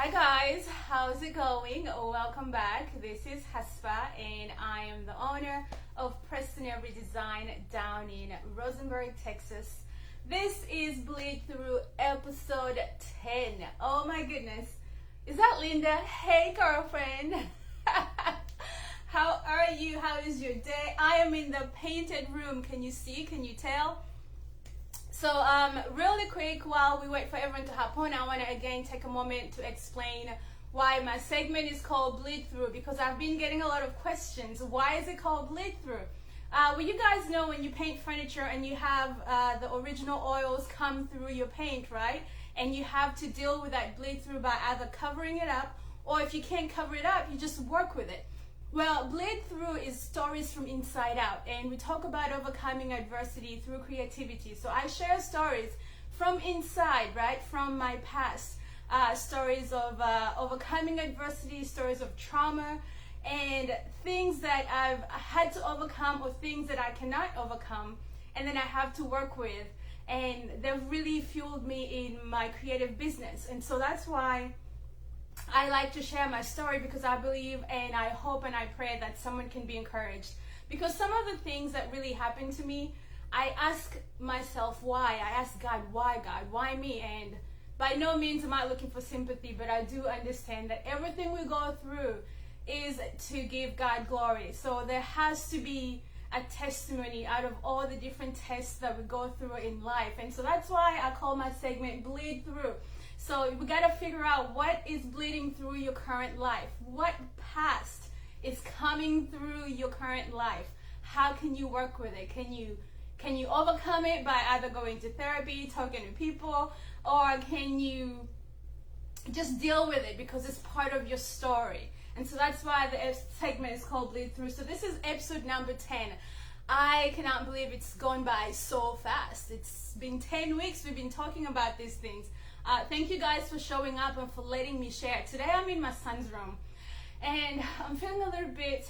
Hi guys, how's it going? Welcome back. This is Hasfa and I am the owner of Preston Avery Design down in Rosenberg, Texas. This is Bleed Through episode 10. Oh my goodness. Is that Linda? Hey girlfriend. How are you? How is your day? I am in the painted room. Can you see? Can you tell? So really quick, while we wait for everyone to hop on, I want to again take a moment to explain why my segment is called Bleed Through, because I've been getting a lot of questions. Why is it called Bleed Through? Well, you guys know when you paint furniture and you have the original oils come through your paint, right? And you have to deal with that bleed through by either covering it up, or if you can't cover it up, you just work with it. Well, Bleed Through is stories from inside out, and we talk about overcoming adversity through creativity. So I share stories from inside, right, from my past, stories of overcoming adversity, stories of trauma, and things that I've had to overcome or things that I cannot overcome, and then I have to work with, and they've really fueled me in my creative business. And so that's why I like to share my story, because I believe and I hope and I pray that someone can be encouraged. Because some of the things that really happened to me, I ask myself why. I ask God, why me? And by no means am I looking for sympathy, but I do understand that everything we go through is to give God glory. So there has to be a testimony out of all the different tests that we go through in life. And so that's why I call my segment Bleed Through. So we got to figure out what is bleeding through your current life. What past is coming through your current life? How can you work with it? Can you overcome it by either going to therapy, talking to people, or can you just deal with it because it's part of your story? And so that's why the segment is called Bleed Through. So this is episode number 10. I cannot believe it's gone by so fast. It's been 10 weeks we've been talking about these things. Thank you guys for showing up and for letting me share. Today I'm in my son's room and I'm feeling a little bit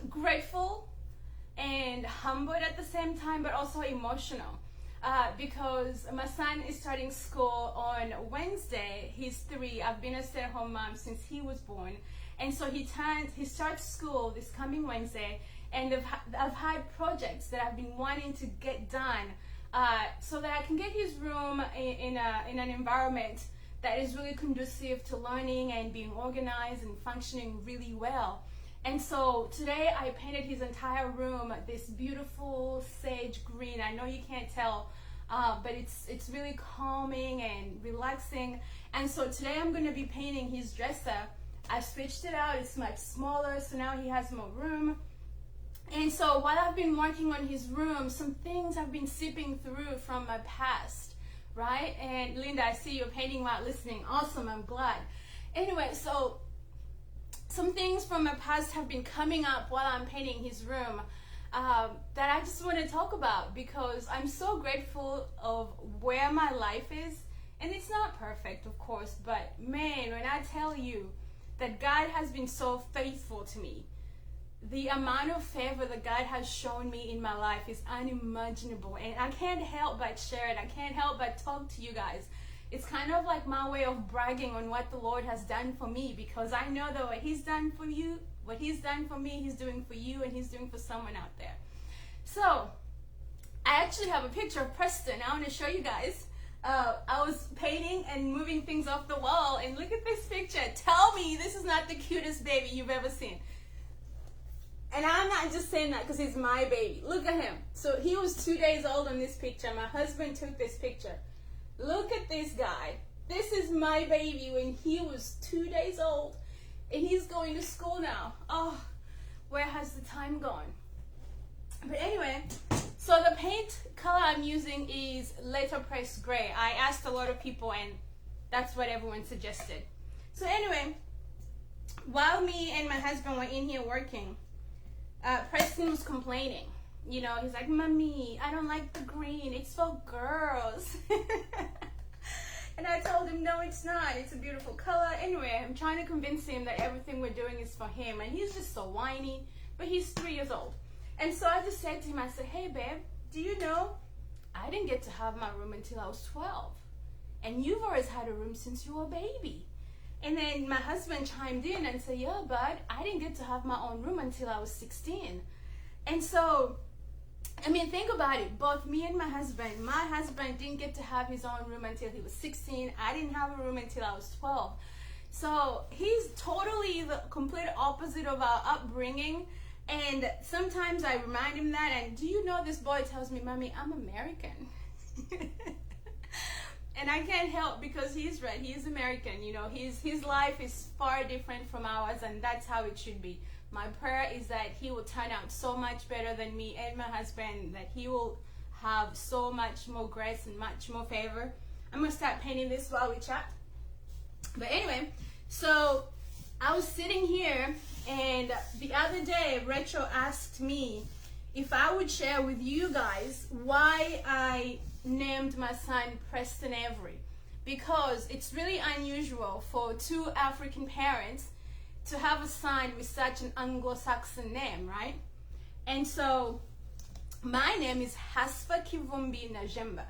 grateful and humbled at the same time, but also emotional because my son is starting school on Wednesday. He's 3. I've been a stay-at-home mom since he was born, and so he starts school this coming Wednesday, and I've had projects that I've been wanting to get done so that I can get his room in an environment that is really conducive to learning and being organized and functioning really well. And so today I painted his entire room this beautiful sage green. I know you can't tell, but it's really calming and relaxing. And so today I'm going to be painting his dresser. I switched it out. It's much smaller, so now he has more room. And so while I've been working on his room, some things have been seeping through from my past, right? And Linda, I see you're painting while listening. Awesome, I'm glad. Anyway, so some things from my past have been coming up while I'm painting his room that I just want to talk about, because I'm so grateful of where my life is. And it's not perfect, of course, but man, when I tell you that God has been so faithful to me, the amount of favor that God has shown me in my life is unimaginable, and I can't help but share it. I can't help but talk to you guys. It's kind of like my way of bragging on what the Lord has done for me, because I know that what He's done for you, what He's done for me, He's doing for you, and He's doing for someone out there. So I actually have a picture of Preston. I want to show you guys. I was painting and moving things off the wall, and look at this picture. Tell me this is not the cutest baby you've ever seen. And I'm not just saying that because he's my baby. Look at him. So he was 2 days old on this picture. My husband took this picture. Look at this guy. This is my baby when he was 2 days old. And he's going to school now. Oh, where has the time gone? But anyway, so the paint color I'm using is letterpress gray. I asked a lot of people and that's what everyone suggested. So anyway, while me and my husband were in here working, Preston was complaining. You know, he's like, Mommy, I don't like the green. It's for girls. And I told him, no, it's not. It's a beautiful color. Anyway, I'm trying to convince him that everything we're doing is for him. And he's just so whiny. But he's 3 years old. And so I just said to him, I said, hey, babe, do you know I didn't get to have my room until I was 12? and you've always had a room since you were a baby. And then my husband chimed in and said, yeah, but I didn't get to have my own room until I was 16. And so, I mean, think about it. Both me and my husband didn't get to have his own room until he was 16. I didn't have a room until I was 12. So he's totally the complete opposite of our upbringing. And sometimes I remind him that, and do you know, this boy tells me, Mommy, I'm American. And I can't help, because he's right, he's American, you know, his life is far different from ours, and that's how it should be. My prayer is that he will turn out so much better than me and my husband, that he will have so much more grace and much more favor. I'm going to start painting this while we chat. But anyway, so I was sitting here, and the other day, Rachel asked me if I would share with you guys why I named my son Preston Avery, because it's really unusual for two African parents to have a son with such an Anglo-Saxon name, right? And so my name is Hasfa Kivumbi Najemba.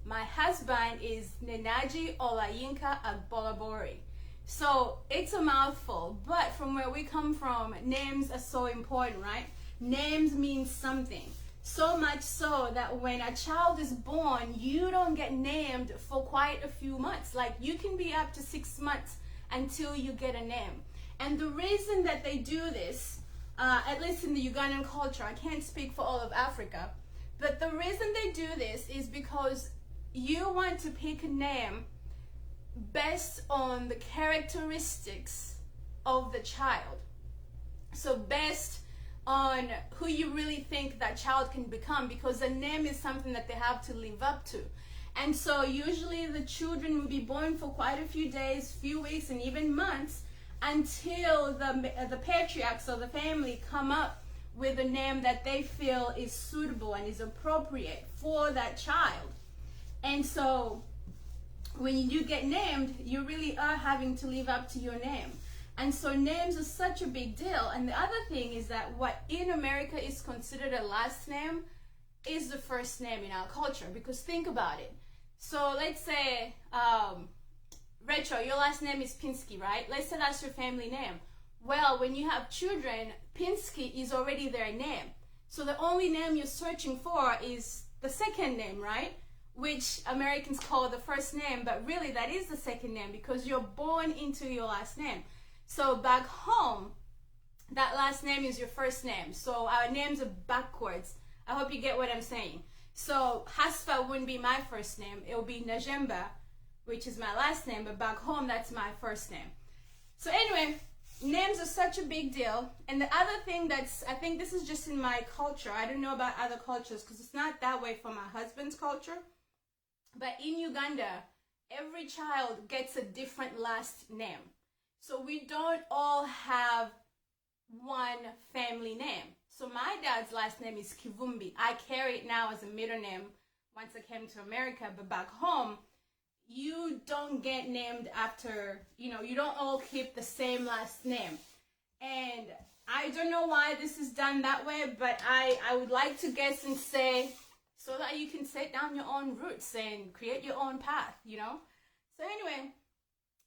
My husband is Nenaji Olayinka Agbolabori. So it's a mouthful, but from where we come from, names are so important, right? Names mean something. So much so that when a child is born, you don't get named for quite a few months. Like, you can be up to 6 months until you get a name. And the reason that they do this, at least in the Ugandan culture, I can't speak for all of Africa, but the reason they do this is because you want to pick a name based on the characteristics of the child. So based on who you really think that child can become, because a name is something that they have to live up to. And so usually the children will be born for quite a few days, few weeks, and even months, until the patriarchs of the family come up with a name that they feel is suitable and is appropriate for that child. And so when you do get named, you really are having to live up to your name. And so names are such a big deal. And the other thing is that what in America is considered a last name is the first name in our culture. Because think about it. So let's say, Rachel, your last name is Pinsky, right? Let's say that's your family name. Well, when you have children, Pinsky is already their name. So the only name you're searching for is the second name, right? Which Americans call the first name, but really that is the second name, because you're born into your last name. So back home, that last name is your first name. So our names are backwards. I hope you get what I'm saying. So Hasfa wouldn't be my first name. It will be Najemba, which is my last name, but back home, that's my first name. So anyway, names are such a big deal. And the other thing I think this is just in my culture. I don't know about other cultures, because it's not that way for my husband's culture. But in Uganda, every child gets a different last name. So we don't all have one family name. So my dad's last name is Kivumbi. I carry it now as a middle name once I came to America, but back home, you don't get named after, you don't all keep the same last name. And I don't know why this is done that way, but I would like to guess and say, so that you can set down your own roots and create your own path, So anyway,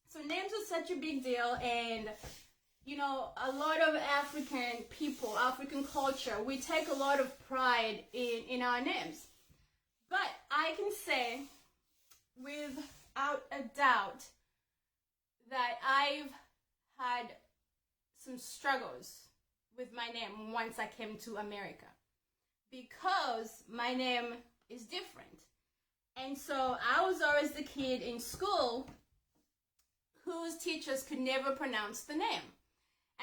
so names are such a big deal, and a lot of African people, African culture, we take a lot of pride in our names. But I can say without a doubt that I've had some struggles with my name once I came to America, because my name is different. And so I was always the kid in school whose teachers could never pronounce the name.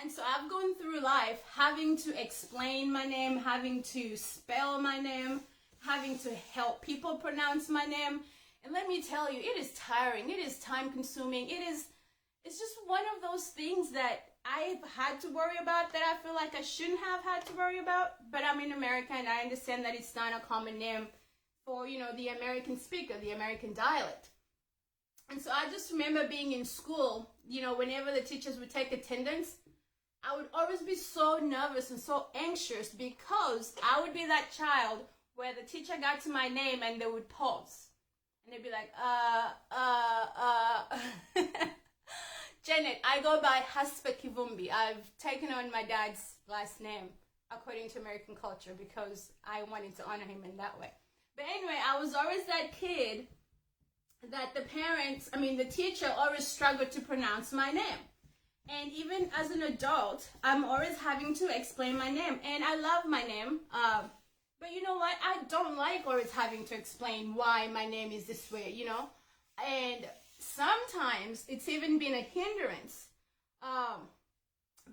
And so I've gone through life having to explain my name, having to spell my name, having to help people pronounce my name. And let me tell you, it is tiring. It is time consuming. It's just one of those things that I've had to worry about that I feel like I shouldn't have had to worry about. But I'm in America, and I understand that it's not a common name for, the American speaker, the American dialect. And so I just remember being in school, whenever the teachers would take attendance, I would always be so nervous and so anxious, because I would be that child where the teacher got to my name and they would pause. And they'd be like, Janet, I go by Haspa Kivumbi. I've taken on my dad's last name according to American culture because I wanted to honor him in that way. But anyway, I was always that kid that the teacher always struggled to pronounce my name. And even as an adult, I'm always having to explain my name. And I love my name. But you know what? I don't like always having to explain why my name is this way, you know? And sometimes it's even been a hindrance.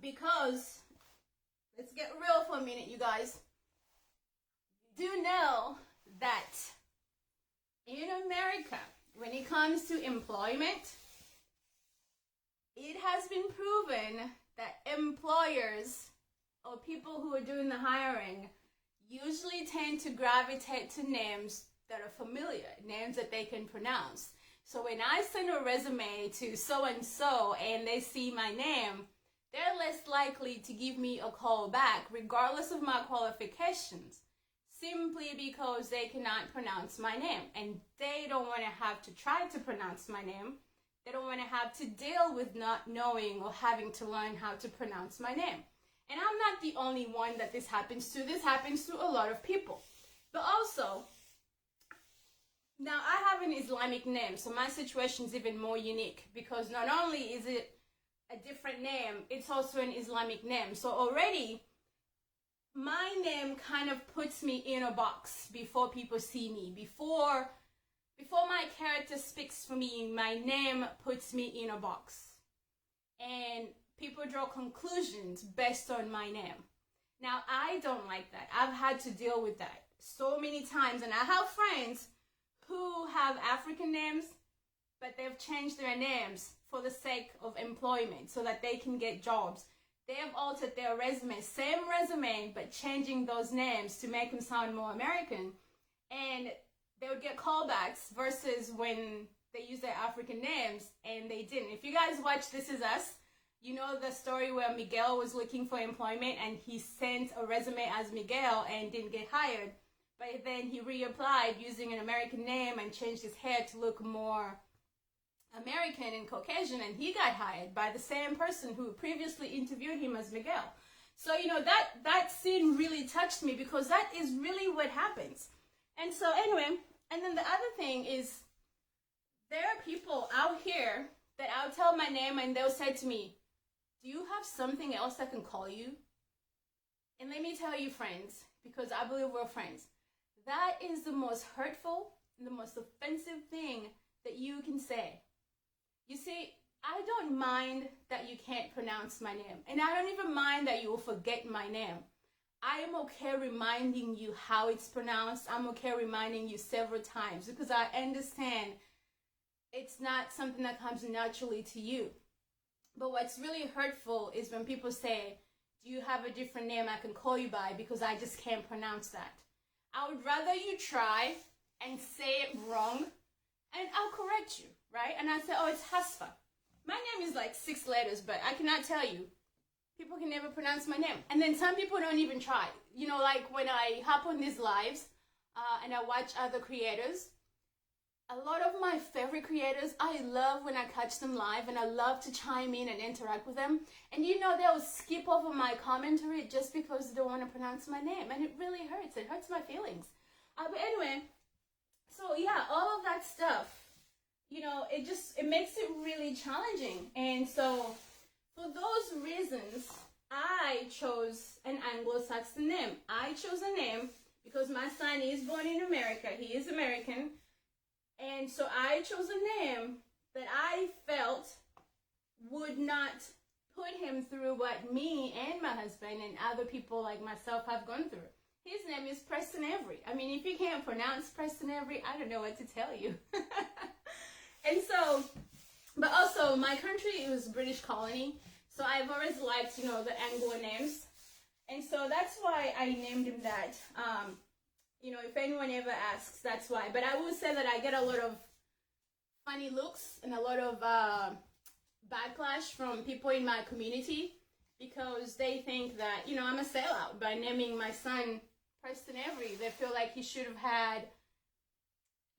Because, let's get real for a minute, you guys. You do know that in America, when it comes to employment, it has been proven that employers or people who are doing the hiring usually tend to gravitate to names that are familiar, names that they can pronounce. So when I send a resume to so-and-so and they see my name, they're less likely to give me a call back, regardless of my qualifications, simply because they cannot pronounce my name. And they don't want to have to try to pronounce my name. They don't want to have to deal with not knowing or having to learn how to pronounce my name. And I'm not the only one that this happens to. This happens to a lot of people. But also, now I have an Islamic name, so my situation is even more unique because not only is it a different name, it's also an Islamic name. So already, my name kind of puts me in a box before people see me. Before my character speaks for me, my name puts me in a box. And people draw conclusions based on my name. Now, I don't like that. I've had to deal with that so many times. And I have friends who have African names, but they've changed their names for the sake of employment so that they can get jobs. They have altered their resume, same resume, but changing those names to make them sound more American. And they would get callbacks versus when they use their African names and they didn't. If you guys watch This Is Us, you know the story where Miguel was looking for employment and he sent a resume as Miguel and didn't get hired. But then he reapplied using an American name and changed his hair to look more American and Caucasian, and he got hired by the same person who previously interviewed him as Miguel. So, you know, that scene really touched me because that is really what happens. And so anyway, and then the other thing is there are people out here that I'll tell my name and they'll say to me, do you have something else I can call you? And let me tell you, friends, because I believe we're friends, that is the most hurtful and the most offensive thing that you can say. You see, I don't mind that you can't pronounce my name. And I don't even mind that you will forget my name. I am okay reminding you how it's pronounced. I'm okay reminding you several times because I understand it's not something that comes naturally to you. But what's really hurtful is when people say, do you have a different name I can call you by because I just can't pronounce that. I would rather you try and say it wrong and I'll correct you, right? And I say, oh, it's Hasfa. My name is like 6 letters, but I cannot tell you. People can never pronounce my name. And then some people don't even try. You know, like when I hop on these lives and I watch other creators, a lot of my favorite creators, I love when I catch them live and I love to chime in and interact with them. And you know, they'll skip over my commentary just because they don't want to pronounce my name. And it really hurts. It hurts my feelings. But anyway, so yeah, all of that stuff, you know, it makes it really challenging. And so for those reasons, I chose an Anglo-Saxon name. I chose a name because my son is born in America. He is American. And so I chose a name that I felt would not put him through what me and my husband and other people like myself have gone through. His name is Preston Avery. I mean, if you can't pronounce Preston Avery, I don't know what to tell you. And so, but also my country was British colony. So I've always liked, you know, the Anglo names. And so that's why I named him that. You know, if anyone ever asks, that's why. But I will say that I get a lot of funny looks and a lot of backlash from people in my community because they think that, you know, I'm a sellout by naming my son Preston Avery. They feel like he should have had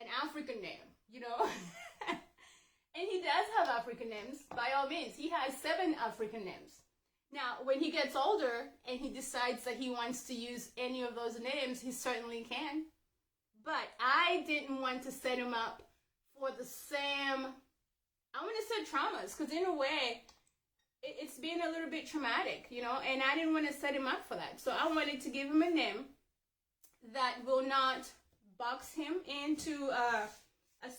an African name, you know. And he does have African names, by all means. He has 7 African names. Now, when he gets older and he decides that he wants to use any of those names, he certainly can. But I didn't want to set him up for the same, I want to say traumas, because in a way, it's been a little bit traumatic, you know, and I didn't want to set him up for that. So I wanted to give him a name that will not box him into a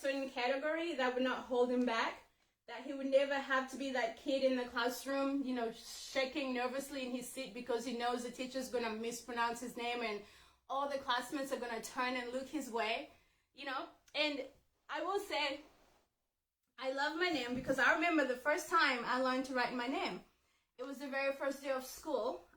certain category, that would not hold him back, that he would never have to be that kid in the classroom, you know, shaking nervously in his seat because he knows the teacher's going to mispronounce his name and all the classmates are going to turn and look his way, you know. And I will say, I love my name because I remember the first time I learned to write my name. It was the very first day of school.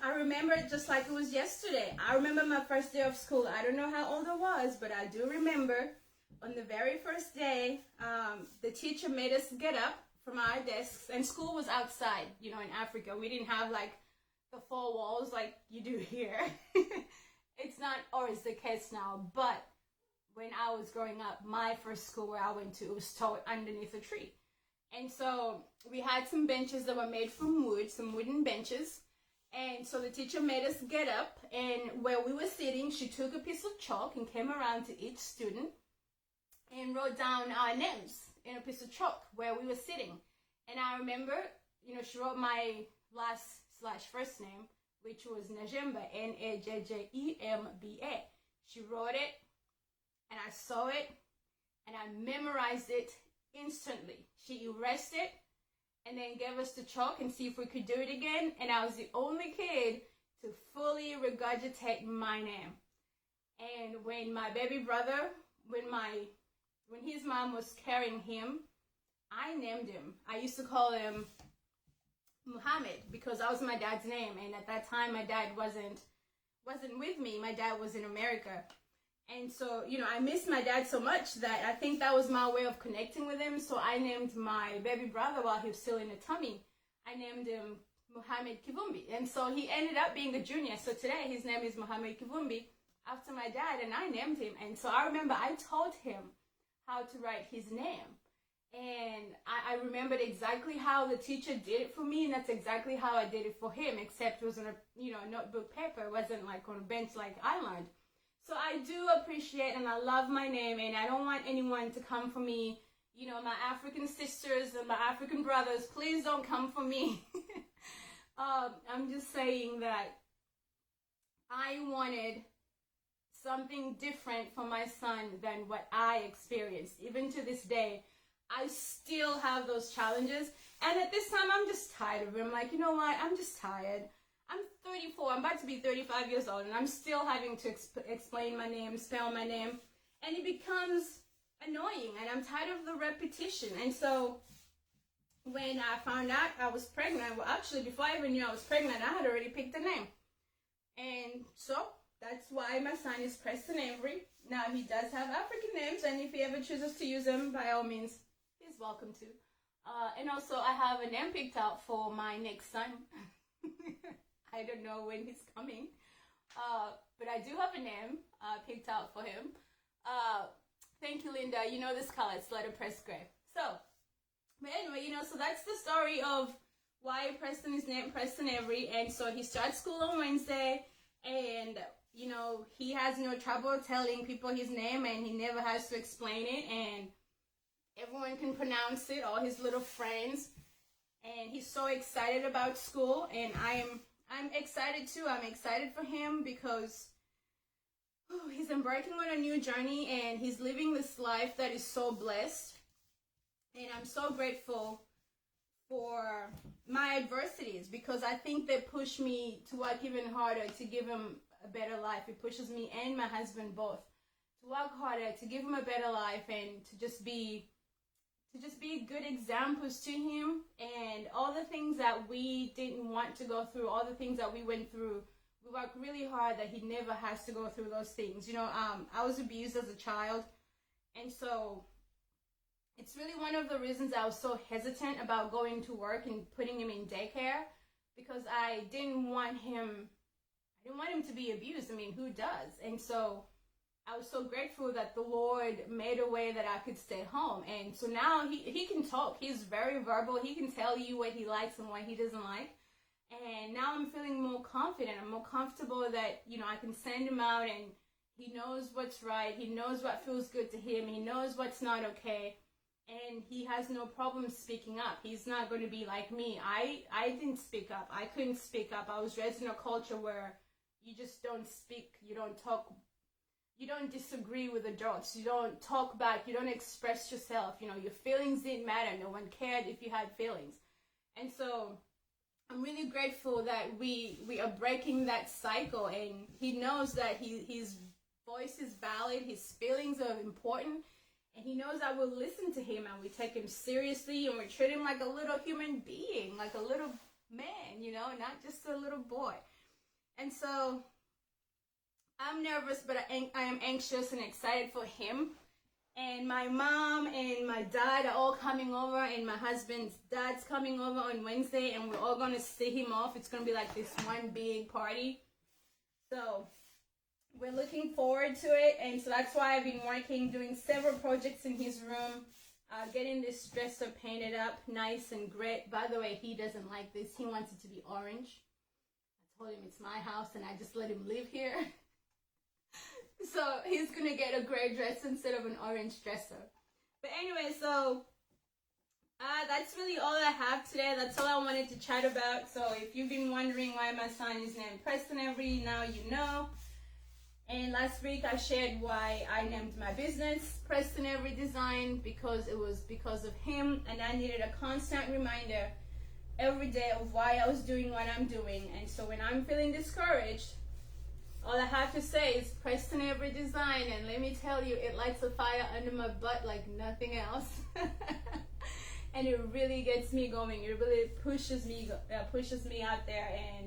I remember it just like it was yesterday. I remember my first day of school. I don't know how old I was, but I do remember on the very first day, the teacher made us get up from our desks, and school was outside, you know, in Africa. We didn't have like the 4 walls like you do here. It's not always the case now, but when I was growing up, my first school where I went to, it was taught underneath a tree. And so we had some benches that were made from wood, some wooden benches. And so the teacher made us get up, and where we were sitting, she took a piece of chalk and came around to each student and wrote down our names in a piece of chalk where we were sitting. And I remember, you know, she wrote my last/first name, which was Najemba, Najjemba. She wrote it, and I saw it, and I memorized it instantly. She erased it, and then gave us the chalk and see if we could do it again. And I was the only kid to fully regurgitate my name. And when my baby brother, when his mom was carrying him, I named him. I used to call him Muhammad because that was my dad's name. And at that time, my dad wasn't with me. My dad was in America. And so, you know, I missed my dad so much that I think that was my way of connecting with him. So I named my baby brother while he was still in the tummy. I named him Muhammad Kivumbi. And so he ended up being a junior. So today his name is Muhammad Kivumbi after my dad, and I named him. And so I remember I told him how to write his name. And I remembered exactly how the teacher did it for me, and that's exactly how I did it for him, except it was on a, you know, notebook paper. It wasn't like on a bench like I learned. So I do appreciate and I love my name, and I don't want anyone to come for me. You know, my African sisters and my African brothers, please don't come for me. I'm just saying that I wanted something different for my son than what I experienced. Even to this day, I still have those challenges. And at this time, I'm just tired of it. I'm like, you know what? I'm just tired. I'm 34. I'm about to be 35 years old, and I'm still having to explain my name, spell my name, and it becomes annoying, and I'm tired of the repetition. And so when I found out I was pregnant, well, actually, before I even knew I was pregnant, I had already picked a name. And so that's why my son is Preston Avery. Now, he does have African names, and if he ever chooses to use them, by all means, he's welcome to. And also, I have a name picked out for my next son. I don't know when he's coming, but I do have a name picked out for him. Thank you, Linda. You know this color, it's letterpress gray. So, but anyway, you know, so that's the story of why Preston is named Preston Avery. And so he starts school on Wednesday, and, you know, he has no trouble telling people his name, and he never has to explain it, and everyone can pronounce it, all his little friends. And he's so excited about school, and I'm excited too. I'm excited for him because he's embarking on a new journey, and he's living this life that is so blessed. And I'm so grateful for my adversities, because I think they push me to work even harder to give him a better life. It pushes me and my husband both to work harder, to give him a better life, and to just be good examples to him. And all the things that we didn't want to go through, all the things that we went through, we worked really hard that he never has to go through those things. You know, I was abused as a child, and so it's really one of the reasons I was so hesitant about going to work and putting him in daycare, because I didn't want him to be abused. I mean, who does? And so I was so grateful that the Lord made a way that I could stay home. And so now he can talk. He's very verbal. He can tell you what he likes and what he doesn't like. And now I'm feeling more confident. I'm more comfortable that, I can send him out and he knows what's right. He knows what feels good to him. He knows what's not okay. And he has no problem speaking up. He's not going to be like me. I didn't speak up. I couldn't speak up. I was raised in a culture where you just don't speak. You don't talk. You don't disagree with adults. You don't talk back. You don't express yourself. Your feelings didn't matter. No one cared if you had feelings. And so I'm really grateful that we are breaking that cycle, and he knows that his voice is valid, his feelings are important, and he knows I will listen to him, and we take him seriously, and we treat him like a little human being, like a little man, not just a little boy. And so I'm nervous, but I am anxious and excited for him. And my mom and my dad are all coming over, and my husband's dad's coming over on Wednesday, and we're all going to see him off. It's going to be like this one big party. So we're looking forward to it. And so that's why I've been working, doing several projects in his room, getting this dresser painted up nice and great. By the way, he doesn't like this. He wants it to be orange. I told him it's my house, and I just let him live here. So he's going to get a gray dress instead of an orange dresser. But anyway, so that's really all I have today. That's all I wanted to chat about. So if you've been wondering why my son is named Preston Avery, now you know. And last week I shared why I named my business Preston Avery Design, because it was because of him, and I needed a constant reminder every day of why I was doing what I'm doing. And so when I'm feeling discouraged, all I have to say is Preston Avery Design, and let me tell you, it lights a fire under my butt like nothing else. And it really gets me going. It really pushes me out there, and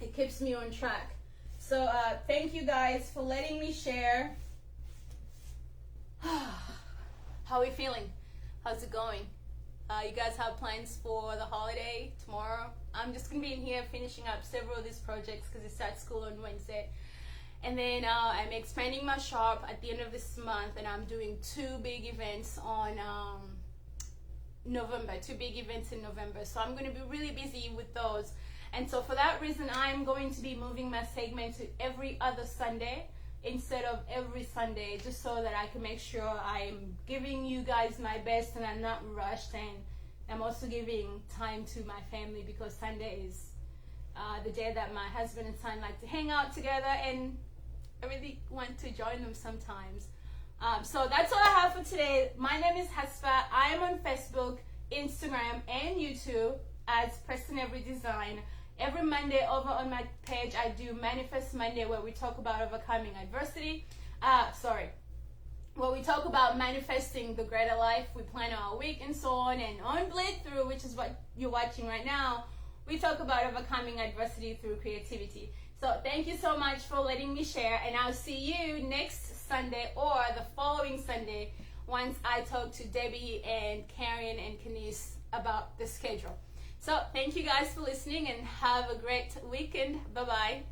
it keeps me on track. So thank you guys for letting me share. How are we feeling? How's it going? You guys have plans for the holiday tomorrow? I'm just going to be in here finishing up several of these projects because it starts school on Wednesday. And then I'm expanding my shop at the end of this month, and I'm doing two big events on November, 2 big events in November. So I'm going to be really busy with those. And so for that reason, I'm going to be moving my segment to every other Sunday instead of every Sunday, just so that I can make sure I'm giving you guys my best and I'm not rushed, and I'm also giving time to my family, because Sunday is the day that my husband and son like to hang out together, and I really want to join them sometimes. So that's all I have for today. My name is Hespa. I am on Facebook, Instagram, and YouTube as Preston Avery Design. Every Monday over on my page, I do Manifest Monday, where we talk about overcoming adversity. Where we talk about manifesting the greater life. We plan our week and so on. And on Bleed Through, which is what you're watching right now, we talk about overcoming adversity through creativity. So thank you so much for letting me share. And I'll see you next Sunday or the following Sunday once I talk to Debbie and Karen and Kenise about the schedule. So thank you guys for listening, and have a great weekend. Bye-bye.